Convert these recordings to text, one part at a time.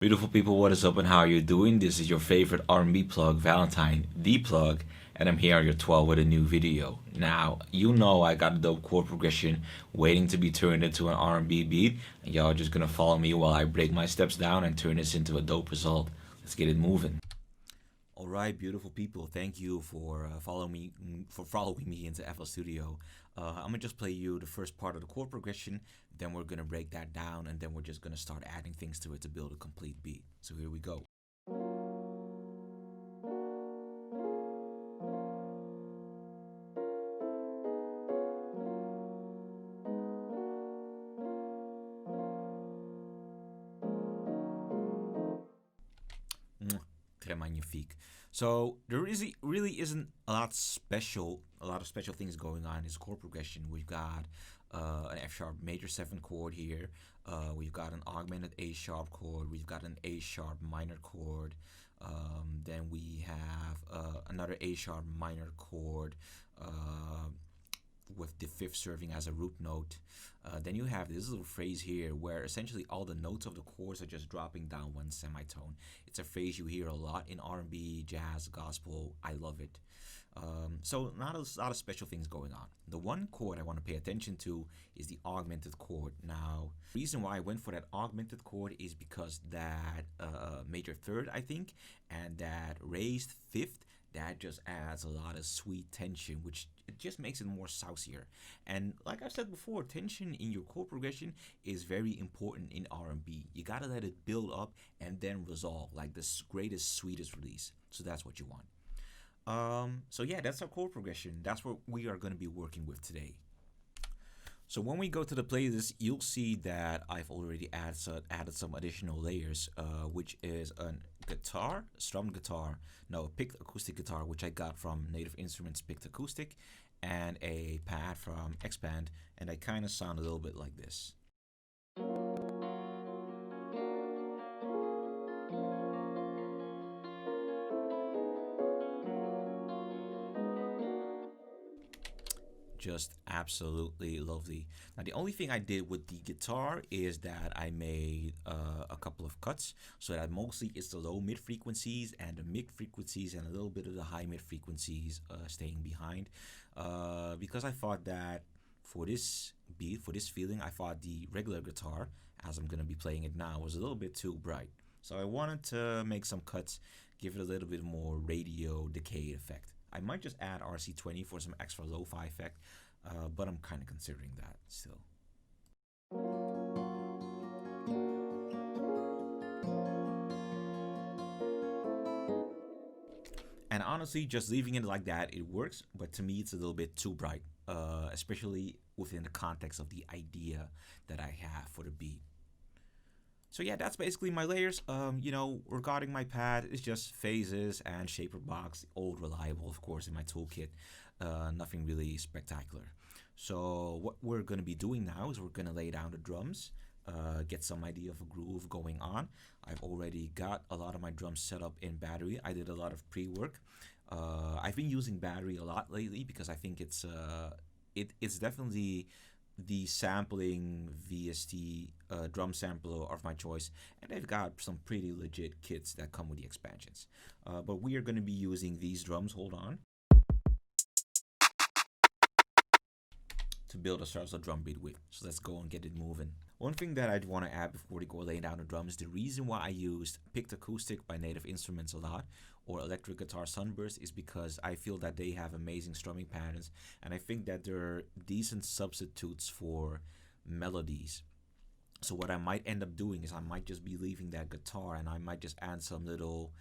Beautiful people, what is up and how are you doing? This is your favorite R&B plug, Valentine, the plug, and I'm here on your 12 with a new video. Now, you know I got a dope chord progression waiting to be turned into an R&B beat, and y'all just gonna follow me while I break my steps down and turn this into a dope result. Let's get it moving. All right, beautiful people. Thank you for following me into FL Studio. I'm gonna just play you the first part of the chord progression. Then we're gonna break that down, and then we're just gonna start adding things to it to build a complete beat. So here we go. Très magnifique. So there really isn't a lot of special things going on in this chord progression. We've got an F sharp major 7 chord here. We've got an augmented A sharp chord. We've got an A sharp minor chord. Then we have another A sharp minor chord with the 5th serving as a root note. Then you have this little phrase here where essentially all the notes of the chords are just dropping down one semitone. It's a phrase you hear a lot in R&B, jazz, gospel. I love it. So not a lot of special things going on. The one chord I want to pay attention to is the augmented chord. Now, the reason why I went for that augmented chord is because that major 3rd, I think, and that raised 5th, that just adds a lot of sweet tension, which it just makes it more saucier. And like I've said before, tension in your chord progression is very important in R&B. You gotta let it build up and then resolve, like the greatest, sweetest release. So that's what you want. So yeah, that's our chord progression. That's what we are going to be working with today. So when we go to the playlist, you'll see that I've already added some additional layers, which is a guitar, a strummed guitar, no, a picked acoustic guitar, which I got from Native Instruments Picked Acoustic, and a pad from Expand, and I kind of sound a little bit like this. Just absolutely lovely. Now the only thing I did with the guitar is that I made a couple of cuts so that mostly it's the low mid frequencies and the mid frequencies and a little bit of the high mid frequencies staying behind, because I thought that for this beat, for this feeling, I thought the regular guitar, as I'm gonna be playing it now, was a little bit too bright. So I wanted to make some cuts, give it a little bit more radio decay effect. I might just add RC20 for some extra lo-fi effect, but I'm kind of considering that still. And honestly, just leaving it like that, it works, but to me it's a little bit too bright, especially within the context of the idea that I have for the beat. So yeah, that's basically my layers. Regarding my pad, it's just phases and shaper box, old reliable, of course, in my toolkit. Nothing really spectacular. So what we're gonna be doing now is we're gonna lay down the drums, get some idea of a groove going on. I've already got a lot of my drums set up in battery. I did a lot of pre-work. I've been using battery a lot lately because I think it's definitely the sampling VST drum sampler of my choice, and they've got some pretty legit kits that come with the expansions. But we are going to be using these drums, hold on, to build a salsa drum beat with. So let's go and get it moving. One thing that I'd want to add before we go laying down the drums, the reason why I used Picked Acoustic by Native Instruments a lot, or Electric Guitar Sunburst, is because I feel that they have amazing strumming patterns, and I think that they're decent substitutes for melodies. So what I might end up doing is I might just be leaving that guitar, and I might just add some little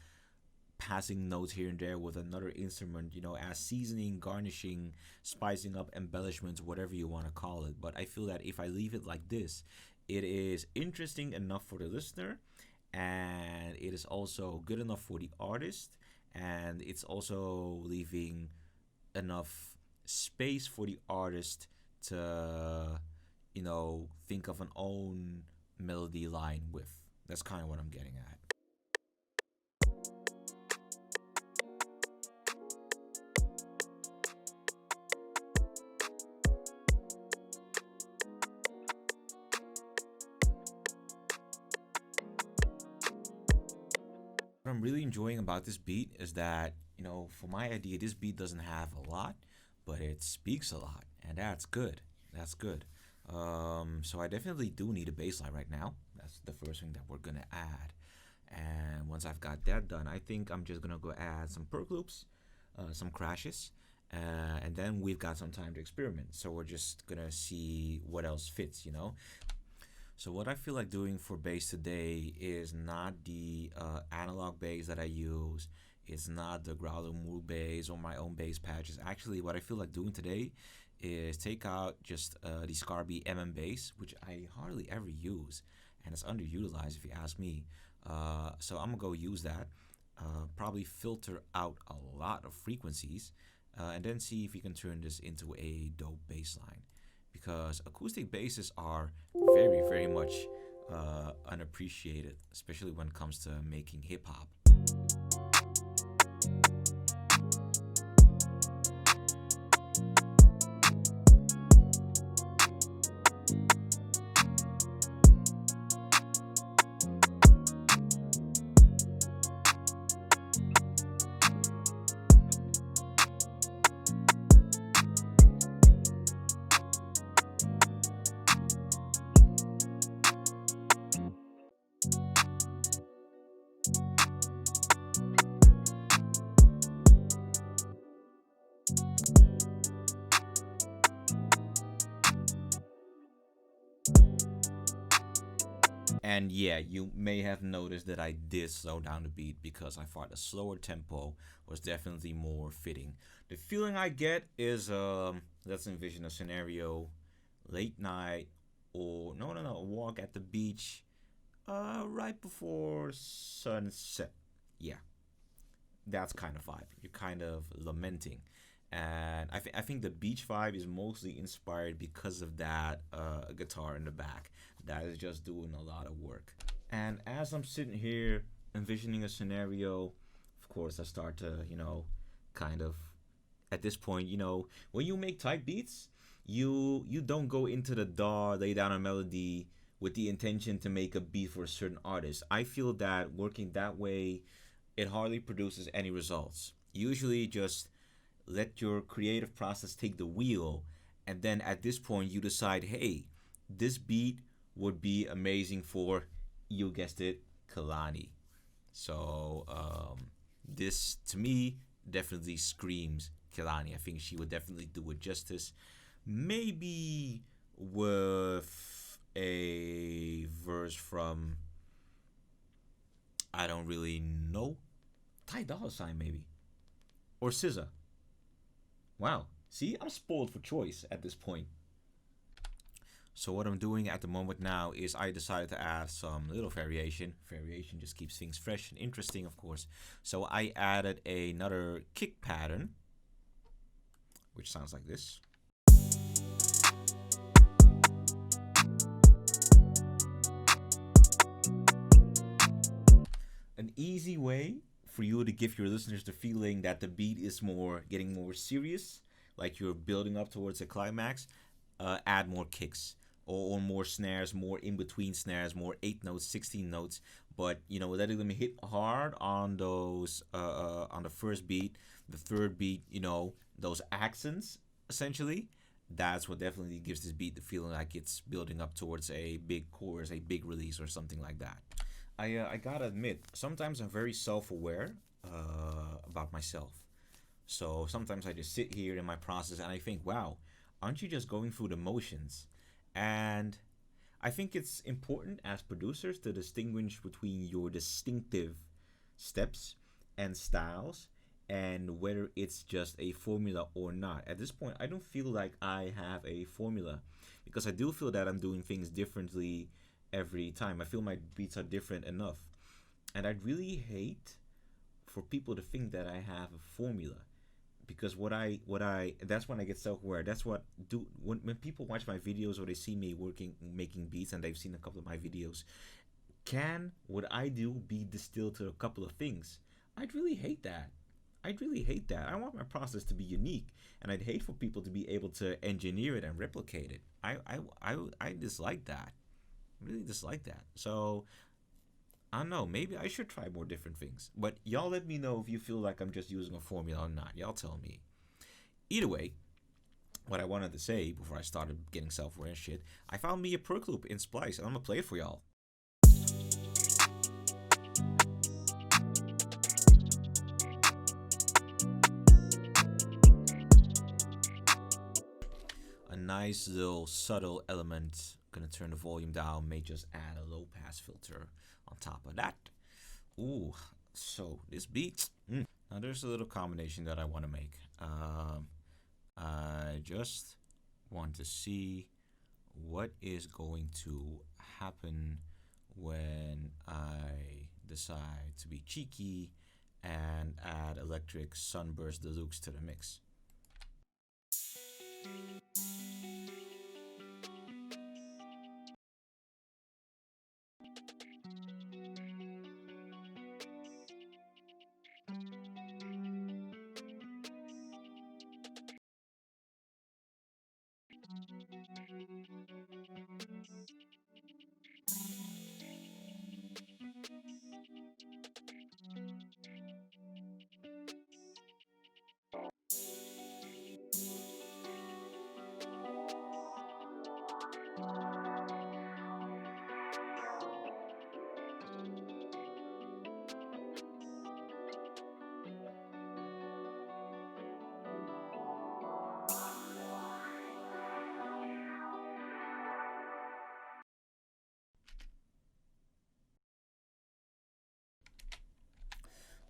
passing notes here and there with another instrument, as seasoning, garnishing, spicing up, embellishments, whatever you want to call it. But I feel that if I leave it like this, it is interesting enough for the listener, and it is also good enough for the artist, and it's also leaving enough space for the artist to, think of an own melody line with. That's kind of what I'm getting at. What I'm really enjoying about this beat is that, for my idea, this beat doesn't have a lot, but it speaks a lot, and that's good. That's good. So I definitely do need a bass line right now. That's the first thing that we're gonna add. And once I've got that done, I think I'm just gonna go add some perc loops, some crashes, and then we've got some time to experiment. So we're just gonna see what else fits. So what I feel like doing for bass today is not the analog bass that I use. It's not the Growler Moog bass or my own bass patches. Actually, what I feel like doing today is take out just the Scarby MM bass, which I hardly ever use, and it's underutilized if you ask me. So I'm gonna go use that. Probably filter out a lot of frequencies, and then see if you can turn this into a dope bass line. Because acoustic basses are very, very much unappreciated, especially when it comes to making hip hop. And yeah, you may have noticed that I did slow down the beat because I thought a slower tempo was definitely more fitting. The feeling I get is let's envision a scenario, late night, or no, a walk at the beach right before sunset. Yeah, that's kind of vibe. You're kind of lamenting. And I think the beach vibe is mostly inspired because of that guitar in the back that is just doing a lot of work. And as I'm sitting here envisioning a scenario, of course, I start to, kind of, at this point, when you make type beats, you don't go into the DAW, lay down a melody with the intention to make a beat for a certain artist. I feel that working that way, it hardly produces any results. Usually just let your creative process take the wheel, and then at this point you decide, hey, this beat would be amazing for, you guessed it, Kehlani. So this to me definitely screams Kehlani. I think she would definitely do it justice. Maybe with a verse from, I don't really know, Ty Dolla Sign maybe, or SZA. Wow. See, I'm spoiled for choice at this point. So what I'm doing at the moment now is I decided to add some little variation. Variation just keeps things fresh and interesting, of course. So I added another kick pattern, which sounds like this. An easy way for you to give your listeners the feeling that the beat is getting more serious, like you're building up towards a climax. Add more kicks, or more snares, more in between snares, more 8 notes, 16 notes, but letting them hit hard on those on the first beat, the third beat, those accents essentially. That's what definitely gives this beat the feeling like it's building up towards a big chorus, a big release, or something like that. I gotta admit, sometimes I'm very self-aware about myself. So sometimes I just sit here in my process and I think, wow, aren't you just going through the motions? And I think it's important as producers to distinguish between your distinctive steps and styles and whether it's just a formula or not. At this point, I don't feel like I have a formula because I do feel that I'm doing things differently every time. I feel my beats are different enough. And I'd really hate for people to think that I have a formula, because what I that's when I get self-aware. That's what do when people watch my videos or they see me working making beats and they've seen a couple of my videos. Can what I do be distilled to a couple of things? I'd really hate that. I'd really hate that. I want my process to be unique, and I'd hate for people to be able to engineer it and replicate it. I dislike that. Really dislike that. So I don't know, maybe I should try more different things. But y'all let me know if you feel like I'm just using a formula or not. Y'all tell me. Either way, what I wanted to say before I started getting self-aware and shit, I found me a perk loop in Splice, and I'm gonna play it for y'all. A nice little subtle element. Gonna turn the volume down, may just add a low pass filter on top of that. Ooh, so this beat. Now there's a little combination that I want to make. I just want to see what is going to happen when I decide to be cheeky and add Electric Sunburst Deluxe to the mix.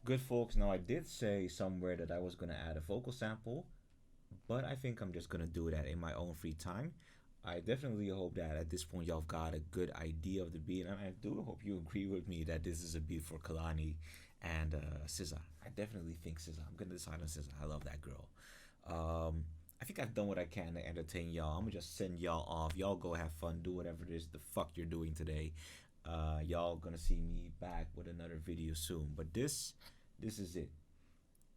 Good folks, now I did say somewhere that I was gonna add a vocal sample, but I think I'm just gonna do that in my own free time. I definitely hope that at this point y'all got a good idea of the beat, and I do hope you agree with me that this is a beat for Kehlani and SZA. I definitely think SZA. I'm gonna decide on SZA. I love that girl. I think I've done what I can to entertain y'all. I'm gonna just send y'all off. Y'all go have fun, do whatever it is the fuck you're doing today. Y'all gonna see me back with another video soon. But this is it.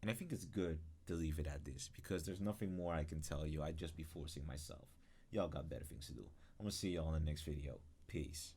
And I think it's good to leave it at this because there's nothing more I can tell you. I'd just be forcing myself. Y'all got better things to do. I'm gonna see y'all in the next video. Peace.